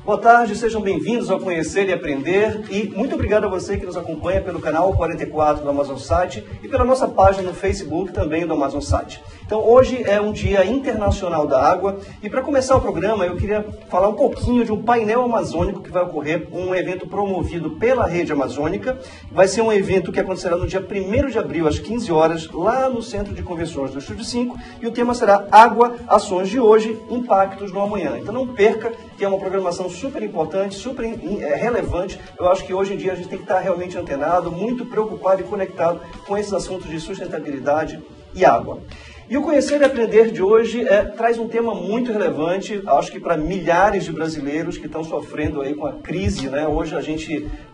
Boa tarde, sejam bem-vindos ao Conhecer e Aprender e muito obrigado a você que nos acompanha pelo canal 44 do AmazonSat e pela nossa página no Facebook também do AmazonSat. Então hoje é um dia internacional da água e para começar o programa eu queria falar um pouquinho de um painel amazônico que vai ocorrer, um evento promovido pela Rede Amazônica. Vai ser um evento que acontecerá no dia 1º de abril às 15 horas lá no Centro de Convenções do Estúdio 5 e o tema será Água, Ações de Hoje, Impactos no Amanhã. Então não perca, que é uma programação super importante, super relevante. Eu acho que hoje em dia a gente tem que estar realmente antenado, muito preocupado e conectado com esses assuntos de sustentabilidade e água. E o Conhecer e Aprender de hoje traz um tema muito relevante, acho que para milhares de brasileiros que estão sofrendo aí com a crise, né? Hoje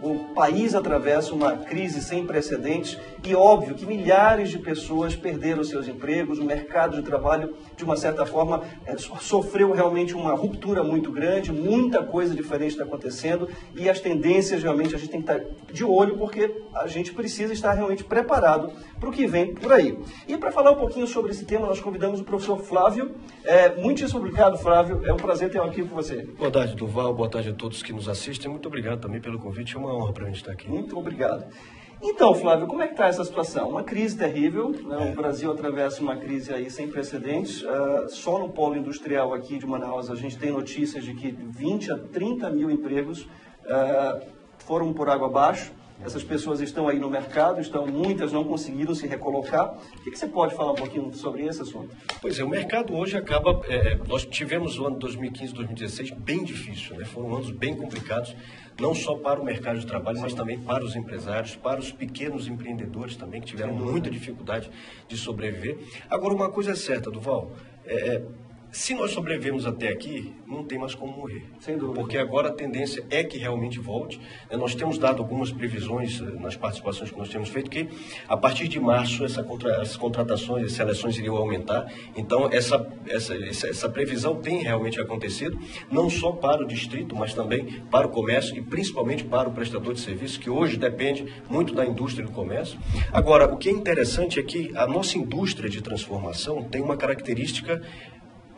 o país atravessa uma crise sem precedentes e óbvio que milhares de pessoas perderam seus empregos, o mercado de trabalho, de uma certa forma, sofreu realmente uma ruptura muito grande, muita coisa diferente está acontecendo e as tendências realmente a gente tem que estar de olho porque a gente precisa estar realmente preparado para o que vem por aí. E para falar um pouquinho sobre esse tema, nós convidamos o professor Flávio. Muitíssimo obrigado, Flávio. É um prazer ter aqui com você. Boa tarde, Durval. Boa tarde a todos que nos assistem. Muito obrigado também pelo convite. É uma honra para a gente estar aqui. Muito obrigado. Então, Flávio, como é que está essa situação? Uma crise terrível, né? O Brasil atravessa uma crise aí sem precedentes. Só no polo industrial aqui de Manaus a gente tem notícias de que 20 a 30 mil empregos foram por água abaixo. Essas pessoas estão aí no mercado, muitas não conseguiram se recolocar. O que você pode falar um pouquinho sobre esse assunto? Pois é, o mercado hoje acaba... nós tivemos o ano 2015 e 2016 bem difícil, né? Foram anos bem complicados, não só para o mercado de trabalho, mas também para os empresários, para os pequenos empreendedores também, que tiveram muita dificuldade de sobreviver. Agora, uma coisa é certa, Durval, se nós sobrevivemos até aqui, não tem mais como morrer. Sem dúvida. Porque agora a tendência é que realmente volte. Nós temos dado algumas previsões nas participações que nós temos feito, que a partir de março as contratações, as seleções iriam aumentar. Então essa previsão tem realmente acontecido, não só para o distrito, mas também para o comércio e principalmente para o prestador de serviço, que hoje depende muito da indústria e do comércio. Agora, o que é interessante é que a nossa indústria de transformação tem uma característica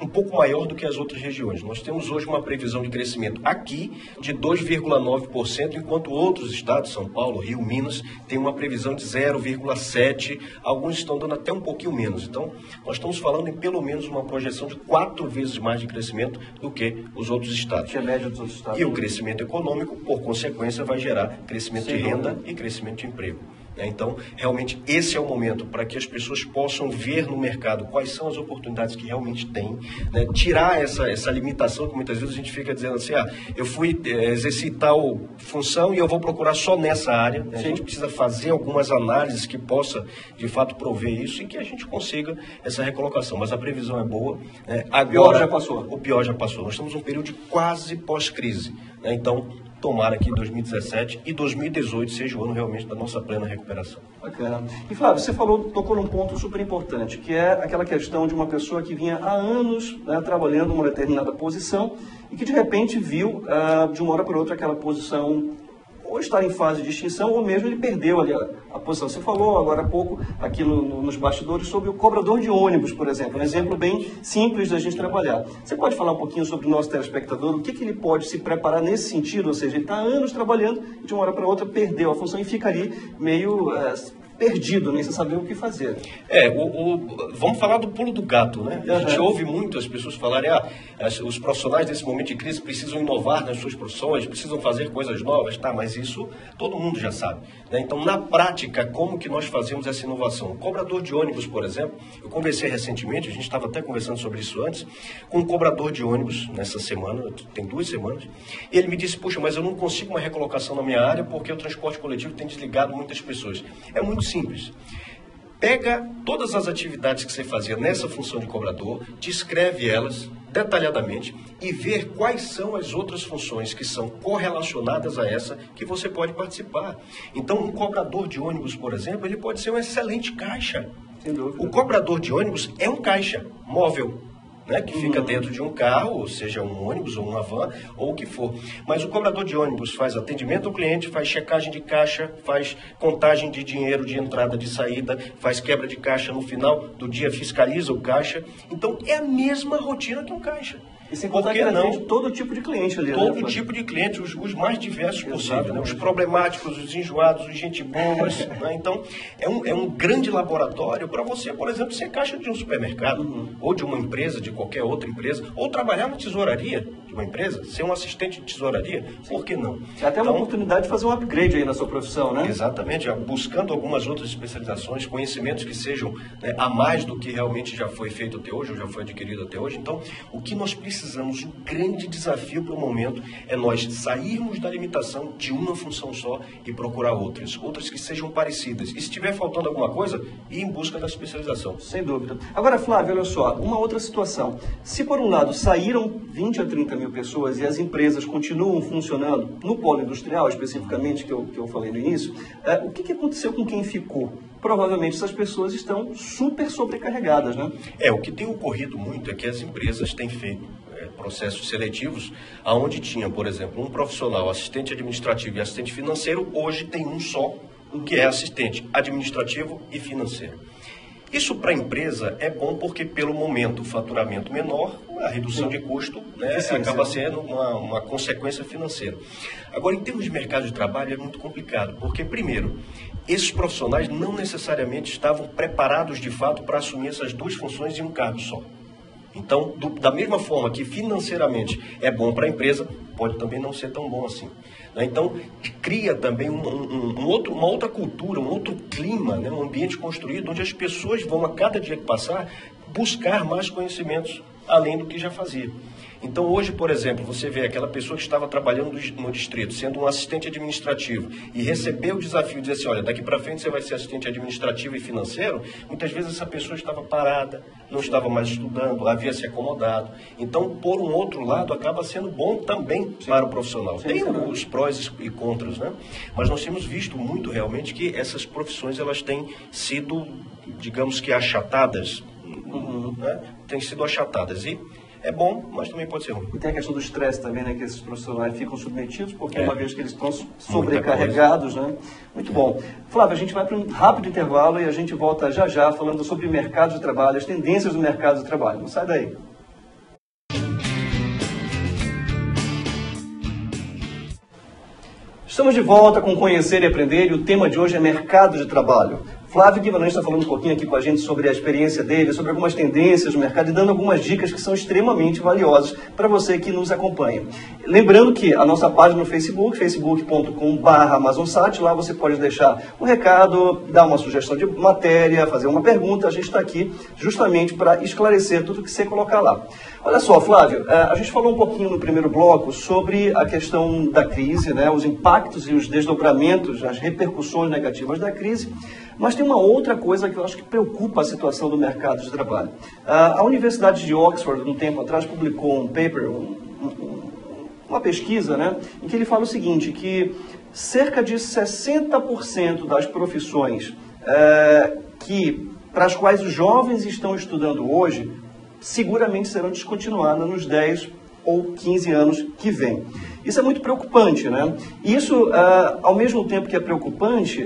um pouco maior do que as outras regiões. Nós temos hoje uma previsão de crescimento aqui de 2,9%, enquanto outros estados, São Paulo, Rio, Minas, têm uma previsão de 0,7%, alguns estão dando até um pouquinho menos. Então, nós estamos falando em pelo menos uma projeção de 4 vezes mais de crescimento do que os outros estados. Que é a média dos outros estados. E o crescimento econômico, por consequência, vai gerar crescimento de renda e crescimento de emprego. Então, realmente, esse é o momento para que as pessoas possam ver no mercado quais são as oportunidades que realmente têm, né? Tirar essa limitação que muitas vezes a gente fica dizendo assim, eu fui exercer tal função e eu vou procurar só nessa área. Né? A gente precisa fazer algumas análises que possa, de fato, prover isso e que a gente consiga essa recolocação. Mas a previsão é boa. Né? Agora, o pior já passou. Nós estamos num período de quase pós-crise. Né? Então, tomara que 2017 e 2018 seja o ano realmente da nossa plena recuperação. Bacana. E Flávio, você tocou num ponto super importante, que é aquela questão de uma pessoa que vinha há anos, né, trabalhando em uma determinada posição e que de repente viu, de uma hora para outra, aquela posição ou estar em fase de extinção, ou mesmo ele perdeu ali a posição. Você falou agora há pouco, aqui nos bastidores, sobre o cobrador de ônibus, por exemplo. Um exemplo bem simples da gente trabalhar. Você pode falar um pouquinho sobre o nosso telespectador? O que ele pode se preparar nesse sentido? Ou seja, ele está há anos trabalhando e de uma hora para outra perdeu a função e fica ali meio perdido, nem sem saber o que fazer. Vamos falar do pulo do gato, né? A gente ouve muito as pessoas falarem, os profissionais nesse momento de crise precisam inovar nas suas profissões, precisam fazer coisas novas, mas isso todo mundo já sabe. Né? Então, na prática, como que nós fazemos essa inovação? O cobrador de ônibus, por exemplo, eu conversei recentemente, a gente estava até conversando sobre isso antes, com um cobrador de ônibus nessa semana, tem 2 semanas, e ele me disse, puxa, mas eu não consigo uma recolocação na minha área porque o transporte coletivo tem desligado muitas pessoas. É muito simples. Pega todas as atividades que você fazia nessa função de cobrador, descreve elas detalhadamente e ver quais são as outras funções que são correlacionadas a essa que você pode participar. Então, um cobrador de ônibus, por exemplo, ele pode ser um excelente caixa. Sem dúvida. O cobrador de ônibus é um caixa móvel, né, que fica dentro de um carro, seja um ônibus ou uma van, ou o que for. Mas o cobrador de ônibus faz atendimento ao cliente, faz checagem de caixa, faz contagem de dinheiro de entrada e de saída, faz quebra de caixa no final do dia, fiscaliza o caixa. Então, é a mesma rotina que um caixa. E sem contar que ele atende todo tipo de cliente ali. Todo tipo de cliente, os mais diversos possíveis, né? Os problemáticos, os enjoados, os gente boas. Né? Então, é um grande laboratório para você, por exemplo, ser caixa de um supermercado, ou de uma empresa, de qualquer outra empresa, ou trabalhar na tesouraria de uma empresa, ser um assistente de tesouraria, por que não? É até uma oportunidade de fazer um upgrade aí na sua profissão, né? Exatamente, buscando algumas outras especializações, conhecimentos que sejam, né, a mais do que realmente já foi feito até hoje, ou já foi adquirido até hoje. Então, o que nós precisamos, o grande desafio para o momento, é nós sairmos da limitação de uma função só e procurar outras que sejam parecidas. E se estiver faltando alguma coisa, ir em busca da especialização. Sem dúvida. Agora, Flávio, olha só, uma outra situação. Se por um lado saíram 20 a 30 mil pessoas e as empresas continuam funcionando, no polo industrial especificamente, que eu falei no início, o que aconteceu com quem ficou? Provavelmente essas pessoas estão super sobrecarregadas, né? O que tem ocorrido muito é que as empresas têm feito processos seletivos, onde tinha, por exemplo, um profissional, assistente administrativo e assistente financeiro, hoje tem um só, que é assistente administrativo e financeiro. Isso para a empresa é bom porque, pelo momento, o faturamento menor, a redução de custo, né, acaba sendo uma consequência financeira. Agora, em termos de mercado de trabalho, é muito complicado, porque, primeiro, esses profissionais não necessariamente estavam preparados, de fato, para assumir essas duas funções em um cargo só. Então, da mesma forma que financeiramente é bom para a empresa, pode também não ser tão bom assim. Né? Então, cria também uma outra cultura, um outro clima, né? Um ambiente construído onde as pessoas vão, a cada dia que passar, buscar mais conhecimentos além do que já fazia. Então, hoje, por exemplo, você vê aquela pessoa que estava trabalhando no distrito, sendo um assistente administrativo, e recebeu o desafio de dizer assim, olha, daqui para frente você vai ser assistente administrativo e financeiro, muitas vezes essa pessoa estava parada, não estava mais estudando, havia se acomodado. Então, por um outro lado, acaba sendo bom também para o profissional. Tem os prós e contras, né? Mas nós temos visto muito realmente que essas profissões, elas têm sido, digamos que achatadas, né? Têm sido achatadas e é bom, mas também pode ser ruim. E tem a questão do estresse também, né? Que esses profissionais ficam submetidos, porque uma vez que eles estão sobrecarregados, né? Muito bom. Flávio, a gente vai para um rápido intervalo e a gente volta já já falando sobre mercado de trabalho, as tendências do mercado de trabalho. Não sai daí. Estamos de volta com Conhecer e Aprender e o tema de hoje é mercado de trabalho. Flávio Guimarães está falando um pouquinho aqui com a gente sobre a experiência dele, sobre algumas tendências do mercado e dando algumas dicas que são extremamente valiosas para você que nos acompanha. Lembrando que a nossa página no Facebook, facebook.com/AmazonSat, lá você pode deixar um recado, dar uma sugestão de matéria, fazer uma pergunta. A gente está aqui justamente para esclarecer tudo que você colocar lá. Olha só, Flávio, a gente falou um pouquinho no primeiro bloco sobre a questão da crise, né, os impactos e os desdobramentos, as repercussões negativas da crise, mas tem uma outra coisa que eu acho que preocupa a situação do mercado de trabalho. A Universidade de Oxford, um tempo atrás, publicou um paper, uma pesquisa, né, em que ele fala o seguinte, que cerca de 60% das profissões para as quais os jovens estão estudando hoje, seguramente serão descontinuadas nos 10 ou 15 anos que vem. Isso é muito preocupante, né? E isso, ao mesmo tempo que é preocupante,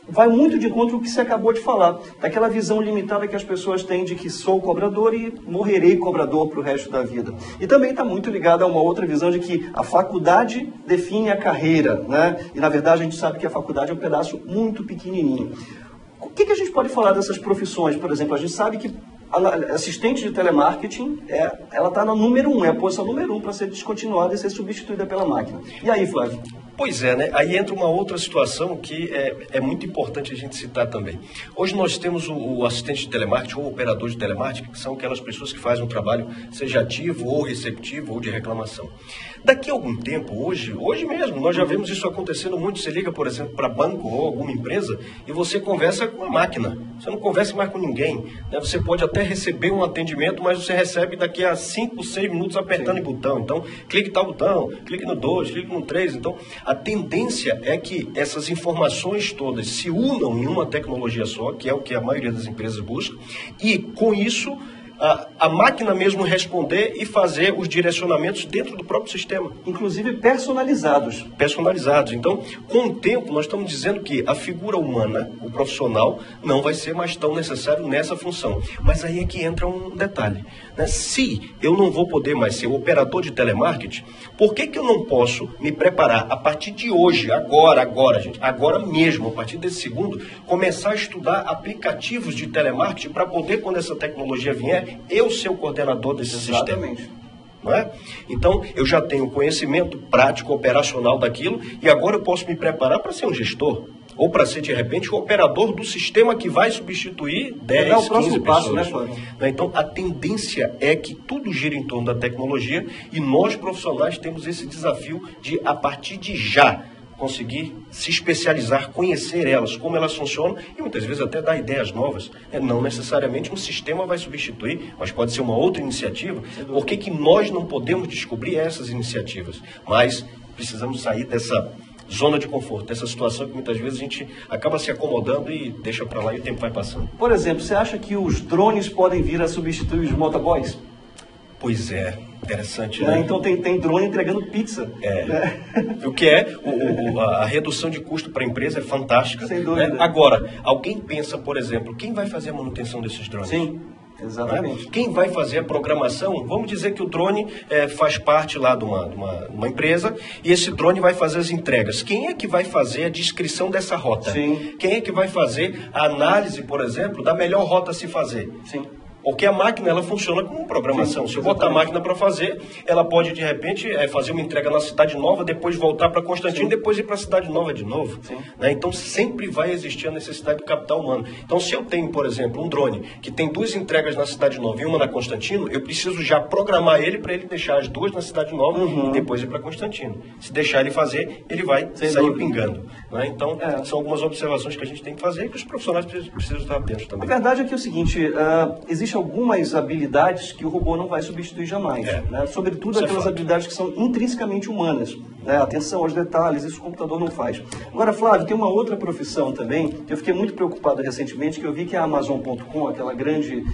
vai muito de encontro ao que você acabou de falar, daquela visão limitada que as pessoas têm de que sou cobrador e morrerei cobrador para o resto da vida. E também está muito ligado a uma outra visão de que a faculdade define a carreira, né? E na verdade a gente sabe que a faculdade é um pedaço muito pequenininho. O que a gente pode falar dessas profissões? Por exemplo, a gente sabe que a assistente de telemarketing, ela está no número 1, é a posição número 1 para ser descontinuada e ser substituída pela máquina. E aí, Flávio? Pois é, né? Aí entra uma outra situação que é muito importante a gente citar também. Hoje nós temos o assistente de telemarketing ou o operador de telemarketing, que são aquelas pessoas que fazem um trabalho, seja ativo ou receptivo ou de reclamação. Daqui a algum tempo, hoje mesmo, nós já vemos isso acontecendo muito. Você liga, por exemplo, para banco ou alguma empresa e você conversa com a máquina. Você não conversa mais com ninguém, né? Você pode até receber um atendimento, mas você recebe daqui a 5, 6 minutos apertando em botão. Então, clique tal botão, clique no 2, clique no 3. Então, a tendência é que essas informações todas se unam em uma tecnologia só, que é o que a maioria das empresas busca, e com isso a máquina mesmo responder e fazer os direcionamentos dentro do próprio sistema. Inclusive personalizados. Personalizados. Então, com o tempo, nós estamos dizendo que a figura humana, o profissional, não vai ser mais tão necessário nessa função. Mas aí é que entra um detalhe. né? Se eu não vou poder mais ser operador de telemarketing, por que eu não posso me preparar a partir de hoje, agora, gente, agora mesmo, a partir desse segundo, começar a estudar aplicativos de telemarketing para poder, quando essa tecnologia vier, eu ser o coordenador desse sistema. Não é? Então, eu já tenho conhecimento prático, operacional daquilo, e agora eu posso me preparar para ser um gestor, ou para ser, de repente, o operador do sistema que vai substituir 10, 15 pessoas. Né? Então, a tendência é que tudo gira em torno da tecnologia, e nós, profissionais, temos esse desafio de, a partir de já, conseguir se especializar, conhecer elas, como elas funcionam e muitas vezes até dar ideias novas. Não necessariamente um sistema vai substituir, mas pode ser uma outra iniciativa. Por que nós não podemos descobrir essas iniciativas? Mas precisamos sair dessa zona de conforto, dessa situação que muitas vezes a gente acaba se acomodando e deixa para lá e o tempo vai passando. Por exemplo, você acha que os drones podem vir a substituir os motoboys? Pois é, interessante, né? Então tem drone entregando pizza. Né? O que é, a redução de custo para a empresa é fantástica. Sem dúvida. Né? Agora, alguém pensa, por exemplo, quem vai fazer a manutenção desses drones? Sim, exatamente. Né? Quem vai fazer a programação? Vamos dizer que o drone faz parte lá de uma empresa e esse drone vai fazer as entregas. Quem é que vai fazer a descrição dessa rota? Sim. Quem é que vai fazer a análise, por exemplo, da melhor rota a se fazer? Sim. Porque a máquina, ela funciona como programação. Sim, se eu botar a máquina para fazer, ela pode, de repente, fazer uma entrega na Cidade Nova, depois voltar para Constantino, Sim. depois ir para a Cidade Nova de novo. Né? Então, sempre vai existir a necessidade do capital humano. Então, se eu tenho, por exemplo, um drone que tem 2 entregas na Cidade Nova e uma na Constantino, eu preciso já programar ele para ele deixar as 2 na Cidade Nova e depois ir para Constantino. Se deixar ele fazer, ele vai sair pingando. Né? Então, são algumas observações que a gente tem que fazer e que os profissionais precisam estar atentos também. A verdade é que é o seguinte, existe algumas habilidades que o robô não vai substituir jamais. Né? Sobretudo aquelas habilidades que são intrinsecamente humanas. Né? Atenção aos detalhes, isso o computador não faz. Agora, Flávio, tem uma outra profissão também, que eu fiquei muito preocupado recentemente, que eu vi que a Amazon.com, aquela grande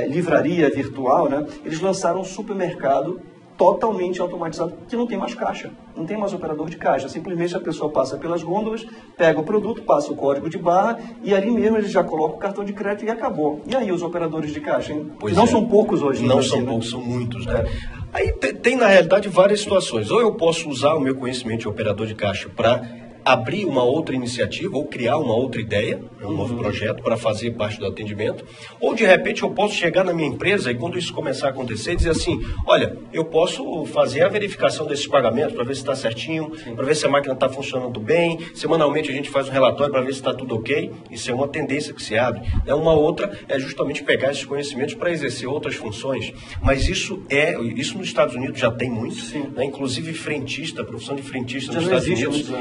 livraria virtual, né? Eles lançaram um supermercado totalmente automatizado, que não tem mais caixa, não tem mais operador de caixa, simplesmente a pessoa passa pelas gôndolas, pega o produto, passa o código de barra e ali mesmo ele já coloca o cartão de crédito e acabou. E aí os operadores de caixa, hein? Não são poucos hoje. Não são poucos, são muitos, né? Aí tem na realidade várias situações, ou eu posso usar o meu conhecimento de operador de caixa para abrir uma outra iniciativa ou criar uma outra ideia, um novo projeto para fazer parte do atendimento, ou de repente eu posso chegar na minha empresa e quando isso começar a acontecer, dizer assim, olha, eu posso fazer a verificação desses pagamentos para ver se está certinho, para ver se a máquina está funcionando bem, semanalmente a gente faz um relatório para ver se está tudo ok, isso é uma tendência que se abre. Uma outra é justamente pegar esses conhecimentos para exercer outras funções, mas isso nos Estados Unidos já tem muito, né? Inclusive frentista, a profissão de frentista nos Estados Unidos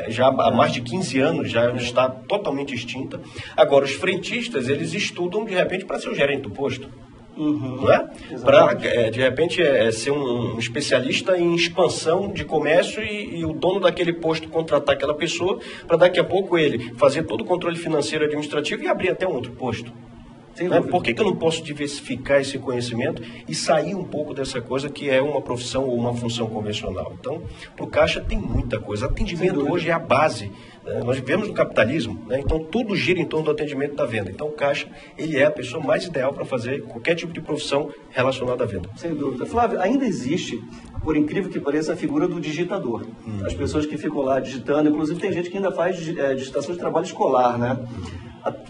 já há mais de 15 anos já está totalmente extinta. Agora, os frentistas, eles estudam, de repente, para ser o gerente do posto. Não é? Para, de repente, ser um especialista em expansão de comércio e o dono daquele posto contratar aquela pessoa para daqui a pouco ele fazer todo o controle financeiro e administrativo e abrir até um outro posto. Por que eu não posso diversificar esse conhecimento e sair um pouco dessa coisa que é uma profissão ou uma função convencional? Então, para o Caixa tem muita coisa. Atendimento hoje é a base. Nós vivemos no capitalismo, né? Então tudo gira em torno do atendimento da venda. Então o Caixa, ele é a pessoa mais ideal para fazer qualquer tipo de profissão relacionada à venda. Sem dúvida. Flávio, ainda existe, por incrível que pareça, a figura do digitador. As pessoas que ficam lá digitando, inclusive tem gente que ainda faz digitação de trabalho escolar, né?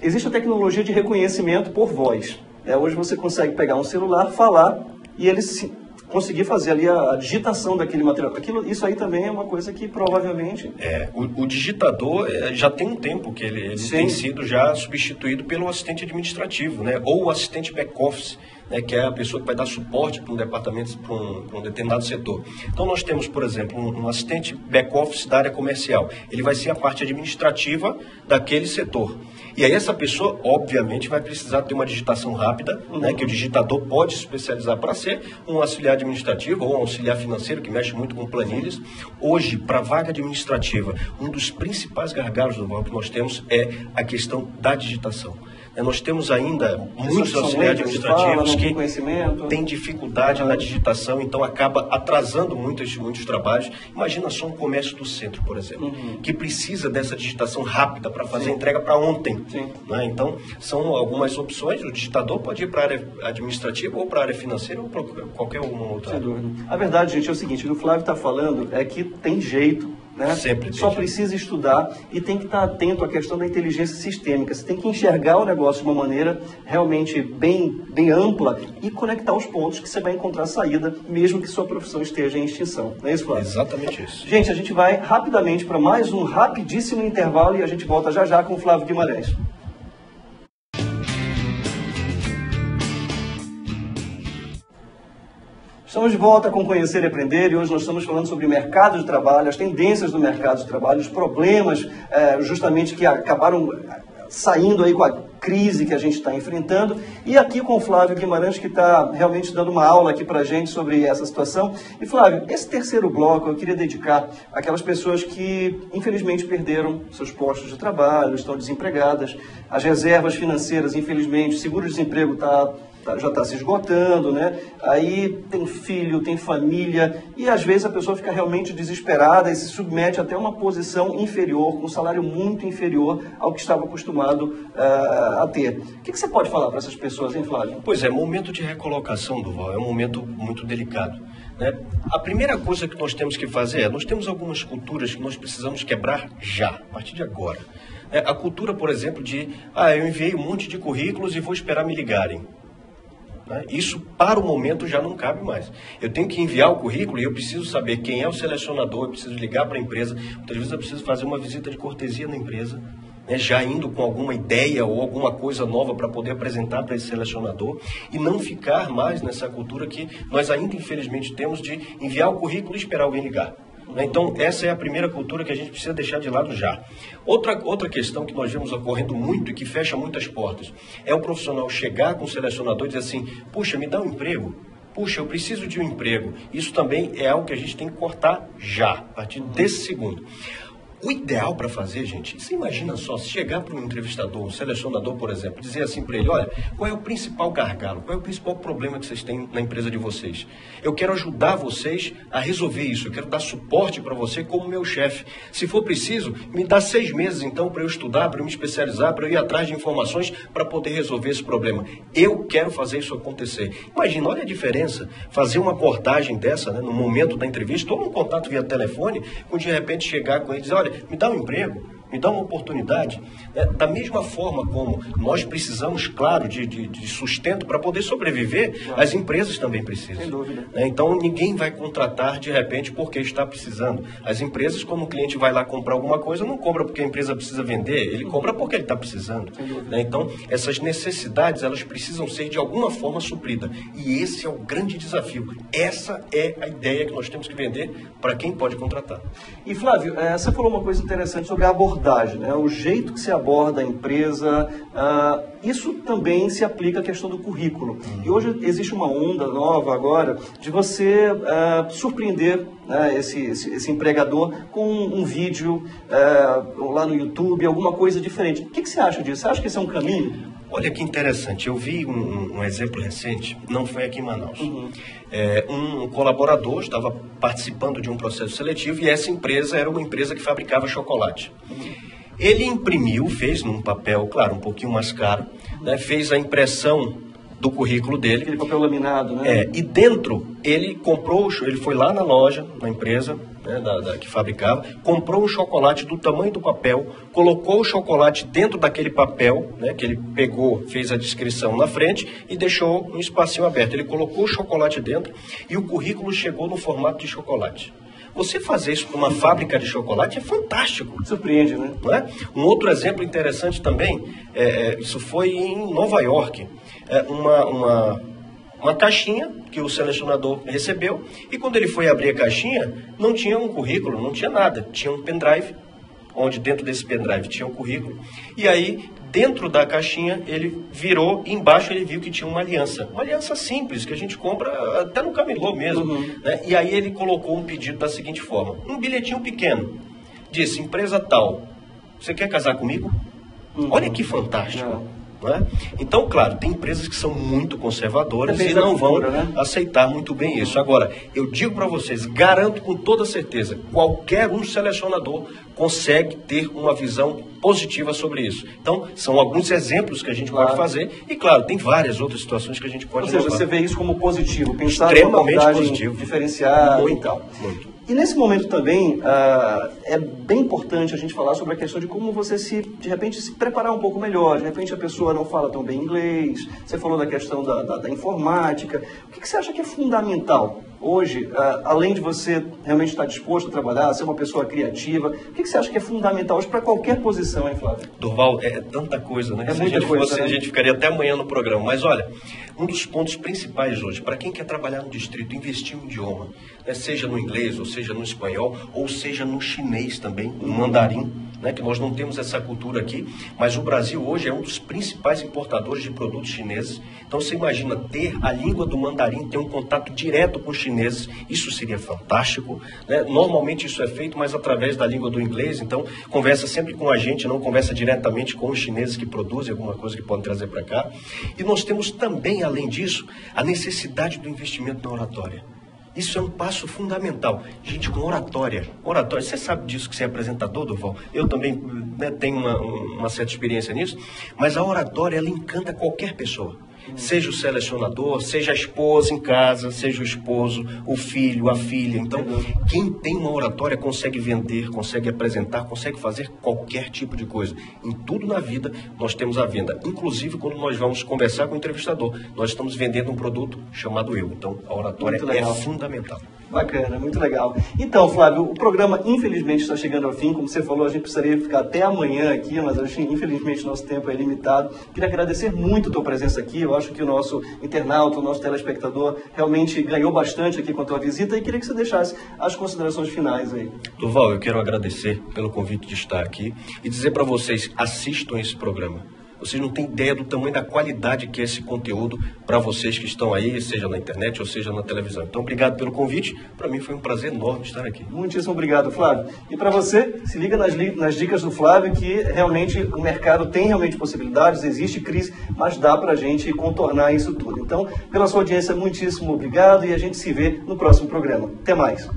Existe a tecnologia de reconhecimento por voz. Hoje você consegue pegar um celular, falar e ele conseguir fazer ali a digitação daquele material. Isso aí também é uma coisa que provavelmente... O digitador já tem um tempo que ele tem sido já substituído pelo assistente administrativo, né? Ou o assistente back-office, né? Que é a pessoa que vai dar suporte para um departamento, para um determinado setor. Então nós temos, por exemplo, um assistente back-office da área comercial. Ele vai ser a parte administrativa daquele setor. E aí essa pessoa, obviamente, vai precisar ter uma digitação rápida, né, que o digitador pode se especializar para ser um auxiliar administrativo ou um auxiliar financeiro, que mexe muito com planilhas. Hoje, para a vaga administrativa, um dos principais gargalos do banco que nós temos é a questão da digitação. Nós temos ainda muitos auxiliares administrativos que têm dificuldade na digitação, então acaba atrasando muitos trabalhos. Imagina só um comércio do centro, por exemplo, que precisa dessa digitação rápida para fazer a entrega para ontem. Né? Então, são algumas opções. O digitador pode ir para a área administrativa ou para a área financeira ou para qualquer uma outra. Sem dúvida. A verdade, gente, é o seguinte, o que o Flávio está falando é que tem jeito. Né? Sempre Só precisa estudar e tem que estar atento à questão da inteligência sistêmica. Você tem que enxergar o negócio de uma maneira realmente bem ampla e conectar os pontos que você vai encontrar saída, mesmo que sua profissão esteja em extinção. Não é isso, Flávio? Exatamente isso. Gente, a gente vai rapidamente para mais um rapidíssimo intervalo e a gente volta já com o Flávio Guimarães. Estamos de volta com Conhecer e Aprender e hoje nós estamos falando sobre o mercado de trabalho, as tendências do mercado de trabalho, os problemas justamente que acabaram saindo aí com a crise que a gente está enfrentando. E aqui com o Flávio Guimarães, que está realmente dando uma aula aqui para a gente sobre essa situação. E Flávio, esse terceiro bloco eu queria dedicar àquelas pessoas que infelizmente perderam seus postos de trabalho, estão desempregadas, as reservas financeiras, infelizmente, o seguro-desemprego já está se esgotando, né? Aí tem filho, tem família e às vezes a pessoa fica realmente desesperada e se submete até uma posição inferior, com um salário muito inferior ao que estava acostumado a ter. O que você pode falar para essas pessoas, hein, Flávio? Pois é, momento de recolocação, Duval, é um momento muito delicado. Né? A primeira coisa que nós temos que fazer nós temos algumas culturas que nós precisamos quebrar já, a partir de agora. A cultura, por exemplo, de eu enviei um monte de currículos e vou esperar me ligarem. Isso, para o momento, já não cabe mais. Eu tenho que enviar o currículo e eu preciso saber quem é o selecionador, eu preciso ligar para a empresa, muitas vezes eu preciso fazer uma visita de cortesia na empresa, né, já indo com alguma ideia ou alguma coisa nova para poder apresentar para esse selecionador e não ficar mais nessa cultura que nós ainda, infelizmente, temos de enviar o currículo e esperar alguém ligar. Então, essa é a primeira cultura que a gente precisa deixar de lado já. Outra questão que nós vemos ocorrendo muito e que fecha muitas portas é o profissional chegar com o selecionador e dizer assim, puxa, me dá um emprego. Puxa, eu preciso de um emprego. Isso também é algo que a gente tem que cortar já, a partir desse segundo. O ideal para fazer, gente, você imagina só, se chegar para um entrevistador, um selecionador, por exemplo, dizer assim para ele, olha, qual é o principal gargalo, qual é o principal problema que vocês têm na empresa de vocês? Eu quero ajudar vocês a resolver isso, eu quero dar suporte para você como meu chefe. Se for preciso, me dá 6 meses então para eu estudar, para eu me especializar, para eu ir atrás de informações para poder resolver esse problema. Eu quero fazer isso acontecer. Imagina, olha a diferença, fazer uma abordagem dessa, né, no momento da entrevista, ou um contato via telefone, com de repente chegar com ele e dizer, olha, me dá um emprego, me dá uma oportunidade. Da mesma forma como nós precisamos, claro, de sustento para poder sobreviver, as empresas também precisam. Sem dúvida. Então, ninguém vai contratar de repente porque está precisando. As empresas, como o cliente vai lá comprar alguma coisa, não compra porque a empresa precisa vender, ele compra porque ele está precisando. Então, essas necessidades, elas precisam ser de alguma forma supridas. E esse é o grande desafio. Essa é a ideia que nós temos que vender para quem pode contratar. E Flávio, você falou uma coisa interessante sobre a abordagem, né? O jeito que se aborda a empresa, isso também se aplica à questão do currículo. E hoje existe uma onda nova agora de você surpreender, né, esse empregador com um vídeo lá no YouTube, alguma coisa diferente. O que você acha disso? Você acha que esse é um caminho? Olha que interessante, eu vi um exemplo recente, não foi aqui em Manaus. Um colaborador estava participando de um processo seletivo e essa empresa era uma empresa que fabricava chocolate. Ele imprimiu, fez num papel, claro, um pouquinho mais caro, né, fez a impressão do currículo dele. Aquele papel laminado, né? E dentro, ele foi lá na loja, na empresa, né, que fabricava, comprou um chocolate do tamanho do papel, colocou o chocolate dentro daquele papel, né, que ele pegou, fez a descrição na frente e deixou um espacinho aberto. Ele colocou o chocolate dentro e o currículo chegou no formato de chocolate. Você fazer isso para uma fábrica de chocolate é fantástico. Surpreende, né? Não é? Um outro exemplo interessante também, isso foi em Nova York. Uma caixinha que o selecionador recebeu e quando ele foi abrir a caixinha, não tinha um currículo, não tinha nada. Tinha um pendrive, onde dentro desse pendrive tinha um currículo. E aí, dentro da caixinha, ele virou, embaixo ele viu que tinha uma aliança simples, que a gente compra até no camelô mesmo. Né? E aí ele colocou um pedido da seguinte forma, um bilhetinho pequeno, disse, empresa tal, você quer casar comigo? Olha que fantástico. Não é? Então, claro, tem empresas que são muito conservadoras Depende e da não cultura, vão né? aceitar muito bem isso. Agora, eu digo para vocês, garanto com toda certeza, qualquer um selecionador consegue ter uma visão positiva sobre isso. Então, são alguns exemplos que a gente pode fazer e, claro, tem várias outras situações que a gente pode Ou seja, inovar. você vê isso como positivo, pensar em uma Extremamente abordagem positivo. diferenciada e Muito, tal. muito. E nesse momento também, é bem importante a gente falar sobre a questão de como você de repente, se preparar um pouco melhor. De repente, a pessoa não fala tão bem inglês. Você falou da questão da informática. O que você acha que é fundamental hoje, além de você realmente estar disposto a trabalhar, ser uma pessoa criativa? O que você acha que é fundamental hoje para qualquer posição, hein, Flávio? Durval, é tanta coisa, né? É Se muita a gente coisa, fosse, né? a gente ficaria até amanhã no programa. Mas olha, um dos pontos principais hoje, para quem quer trabalhar no distrito, investir no idioma, né? Seja no inglês, ou seja no espanhol, ou seja no chinês também, no mandarim, né? Que nós não temos essa cultura aqui, mas o Brasil hoje é um dos principais importadores de produtos chineses. Então você imagina ter a língua do mandarim, ter um contato direto com os chineses, isso seria fantástico, né? Normalmente isso é feito, mas através da língua do inglês, então conversa sempre com a gente, não conversa diretamente com os chineses que produzem alguma coisa que podem trazer para cá. E nós temos também, além disso, a necessidade do investimento na oratória. Isso é um passo fundamental. Gente, com oratória. Oratória, você sabe disso que você é apresentador, Durval? Eu também, né, tenho uma certa experiência nisso, mas a oratória, ela encanta qualquer pessoa. Seja o selecionador, seja a esposa em casa, seja o esposo, o filho, a filha. Então, quem tem uma oratória consegue vender, consegue apresentar, consegue fazer qualquer tipo de coisa. Em tudo na vida, nós temos a venda. Inclusive, quando nós vamos conversar com o entrevistador, nós estamos vendendo um produto chamado eu. Então, a oratória é fundamental. Bacana, muito legal. Então, Flávio, o programa infelizmente está chegando ao fim. Como você falou, a gente precisaria ficar até amanhã aqui, mas infelizmente nosso tempo é limitado. Queria agradecer muito a tua presença aqui. Eu acho que o nosso internauta, o nosso telespectador realmente ganhou bastante aqui com a tua visita e queria que você deixasse as considerações finais aí. Durval, eu quero agradecer pelo convite de estar aqui e dizer para vocês, assistam esse programa. Vocês não têm ideia do tamanho da qualidade que é esse conteúdo para vocês que estão aí, seja na internet ou seja na televisão. Então, obrigado pelo convite. Para mim foi um prazer enorme estar aqui. Muitíssimo obrigado, Flávio. E para você, se liga nas dicas do Flávio, que realmente o mercado tem realmente possibilidades, existe crise, mas dá para a gente contornar isso tudo. Então, pela sua audiência, muitíssimo obrigado e a gente se vê no próximo programa. Até mais.